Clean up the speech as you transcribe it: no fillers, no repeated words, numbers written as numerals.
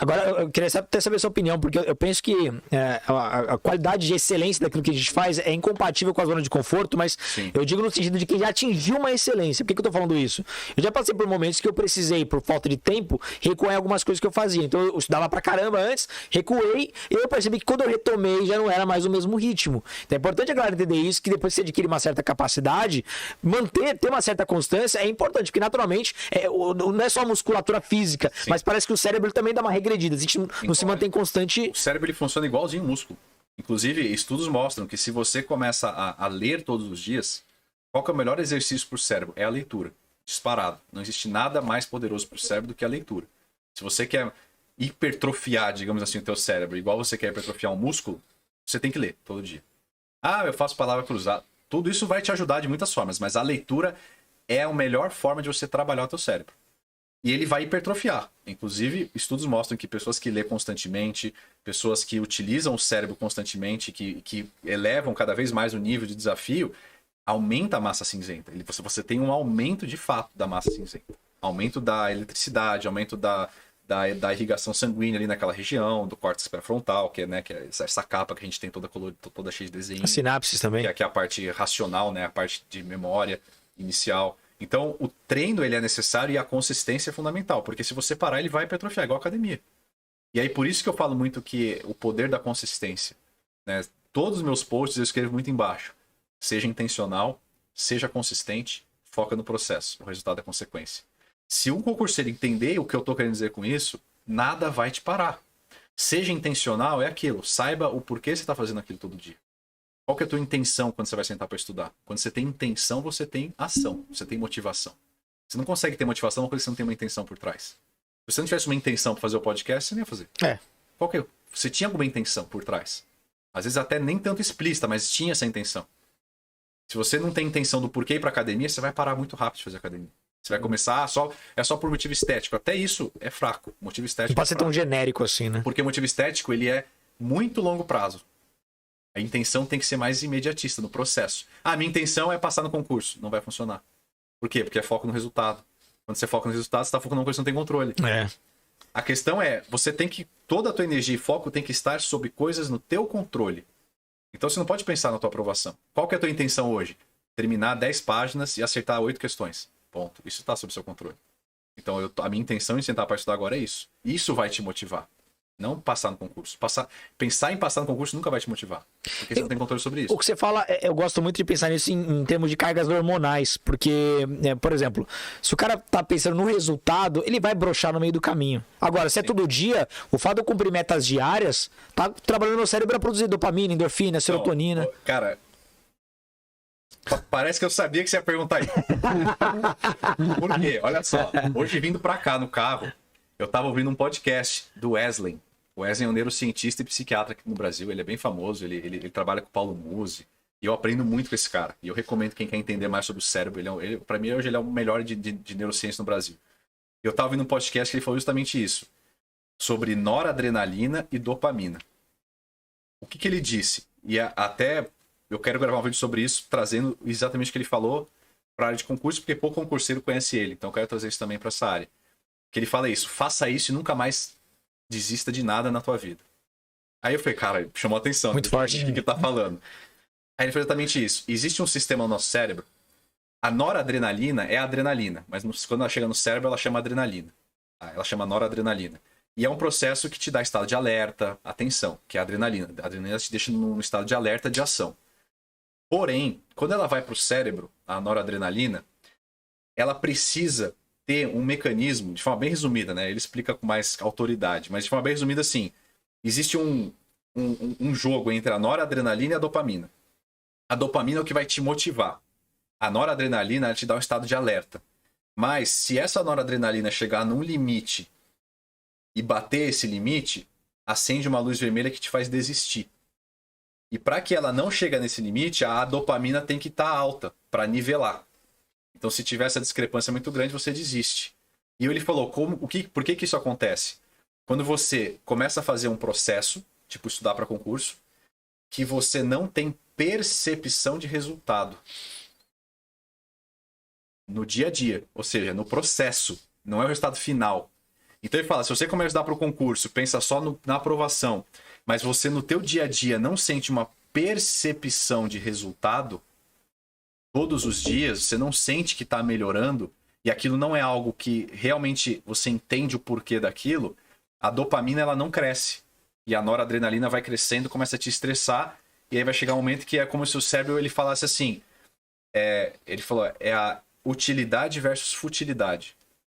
Agora, eu queria até saber a sua opinião, porque eu penso que a qualidade de excelência daquilo que a gente faz é incompatível com a zona de conforto, mas Sim. eu digo no sentido de que já atingiu uma excelência. Por que eu tô falando isso? Eu já passei por momentos que eu precisei, por falta de tempo, recuar em algumas coisas que eu fazia. Então, eu estudava pra caramba antes, recuei, e eu percebi que quando eu retomei, já não era mais o mesmo ritmo. Então, é importante a galera entender isso, que depois que você adquire uma certa capacidade, ter uma certa constância é importante, porque naturalmente, não é só a musculatura física, Sim. mas parece que o cérebro também dá uma regredida. A gente não se mantém constante. O cérebro ele funciona igualzinho o músculo. Inclusive, estudos mostram que se você começa a ler todos os dias, qual que é o melhor exercício para o cérebro? É a leitura. Disparado. Não existe nada mais poderoso para o cérebro do que a leitura. Se você quer hipertrofiar, digamos assim, o teu cérebro, igual você quer hipertrofiar um músculo, você tem que ler todo dia. Ah, eu faço palavra cruzada. Tudo isso vai te ajudar de muitas formas, mas a leitura é a melhor forma de você trabalhar o teu cérebro. E ele vai hipertrofiar. Inclusive, estudos mostram que pessoas que lêem constantemente, pessoas que utilizam o cérebro constantemente, que elevam cada vez mais o nível de desafio, aumenta a massa cinzenta. Você tem um aumento de fato da massa cinzenta. Aumento da eletricidade, aumento da irrigação sanguínea ali naquela região, do córtex pré-frontal, que é essa capa que a gente tem toda cheia de desenho. As sinapses também. Que é a parte racional, né? A parte de memória inicial. Então, o treino ele é necessário e a consistência é fundamental, porque se você parar, ele vai hipertrofiar, igual a academia. E aí, por isso que eu falo muito que o poder da consistência, né? Todos os meus posts eu escrevo muito embaixo. Seja intencional, seja consistente, foca no processo, o resultado é a consequência. Se um concurseiro entender o que eu estou querendo dizer com isso, nada vai te parar. Seja intencional, é aquilo. Saiba o porquê você está fazendo aquilo todo dia. Qual que é a tua intenção quando você vai sentar para estudar? Quando você tem intenção, você tem ação, você tem motivação. Você não consegue ter motivação porque você não tem uma intenção por trás. Se você não tivesse uma intenção para fazer o podcast, você não ia fazer. Qual que é? Você tinha alguma intenção por trás. Às vezes até nem tanto explícita, mas tinha essa intenção. Se você não tem intenção do porquê ir para academia, você vai parar muito rápido de fazer academia. Você vai começar só por motivo estético. Até isso é fraco. Motivo estético Não pode ser tão genérico assim, né? Porque o motivo estético ele é muito longo prazo. A intenção tem que ser mais imediatista no processo. Ah, minha intenção é passar no concurso. Não vai funcionar. Por quê? Porque é foco no resultado. Quando você foca no resultado, você está focando numa coisa que você não tem controle. A questão é, toda a tua energia e foco tem que estar sobre coisas no teu controle. Então você não pode pensar na tua aprovação. Qual que é a tua intenção hoje? Terminar 10 páginas e acertar 8 questões. Ponto. Isso está sob seu controle. Então a minha intenção em sentar para estudar agora é isso. Isso vai te motivar. Não passar no concurso. Pensar em passar no concurso nunca vai te motivar. Porque você não tem controle sobre isso. O que você fala, eu gosto muito de pensar nisso em termos de cargas hormonais. Porque, por exemplo, se o cara tá pensando no resultado, ele vai broxar no meio do caminho. Agora, se é todo dia, o fato de eu cumprir metas diárias, tá trabalhando no cérebro para produzir dopamina, endorfina, serotonina. Então, cara, parece que eu sabia que você ia perguntar isso. Por quê? Olha só. Hoje, vindo pra cá no carro, eu tava ouvindo um podcast do Wesley. O Wesley é um neurocientista e psiquiatra aqui no Brasil. Ele é bem famoso, ele trabalha com o Paulo Musi. E eu aprendo muito com esse cara. E eu recomendo quem quer entender mais sobre o cérebro. Pra mim, hoje, ele é o melhor de neurociência no Brasil. Eu tava ouvindo um podcast que ele falou justamente isso. Sobre noradrenalina e dopamina. O que ele disse? E até eu quero gravar um vídeo sobre isso, trazendo exatamente o que ele falou para a área de concurso, porque pouco concurseiro conhece ele. Então eu quero trazer isso também para essa área. Que ele fala isso, faça isso e nunca mais desista de nada na tua vida. Aí eu falei, cara, chamou a atenção. Muito forte. O que ele tá falando? Aí ele falou exatamente isso. Existe um sistema no nosso cérebro, a noradrenalina é a adrenalina, mas quando ela chega no cérebro, ela chama adrenalina. Ela chama noradrenalina. E é um processo que te dá estado de alerta, atenção, que é a adrenalina. A adrenalina te deixa num estado de alerta de ação. Porém, quando ela vai para o cérebro, a noradrenalina, ela precisa ter um mecanismo, de forma bem resumida, né? Ele explica com mais autoridade, mas de forma bem resumida, assim, existe um jogo entre a noradrenalina e a dopamina. A dopamina é o que vai te motivar. A noradrenalina ela te dá um estado de alerta. Mas se essa noradrenalina chegar num limite e bater esse limite, acende uma luz vermelha que te faz desistir. E para que ela não chegue nesse limite, a dopamina tem que estar alta para nivelar. Então, se tiver essa discrepância muito grande, você desiste. E ele falou, por que isso acontece? Quando você começa a fazer um processo, tipo estudar para concurso, que você não tem percepção de resultado no dia a dia, ou seja, no processo, não é o resultado final. Então ele fala, se você começa a estudar para o concurso, pensa só na aprovação, mas você no teu dia a dia não sente uma percepção de resultado, todos os dias, você não sente que está melhorando, e aquilo não é algo que realmente você entende o porquê daquilo, a dopamina ela não cresce. E a noradrenalina vai crescendo, começa a te estressar, e aí vai chegar um momento que é como se o cérebro ele falasse assim, ele falou, é a utilidade versus futilidade.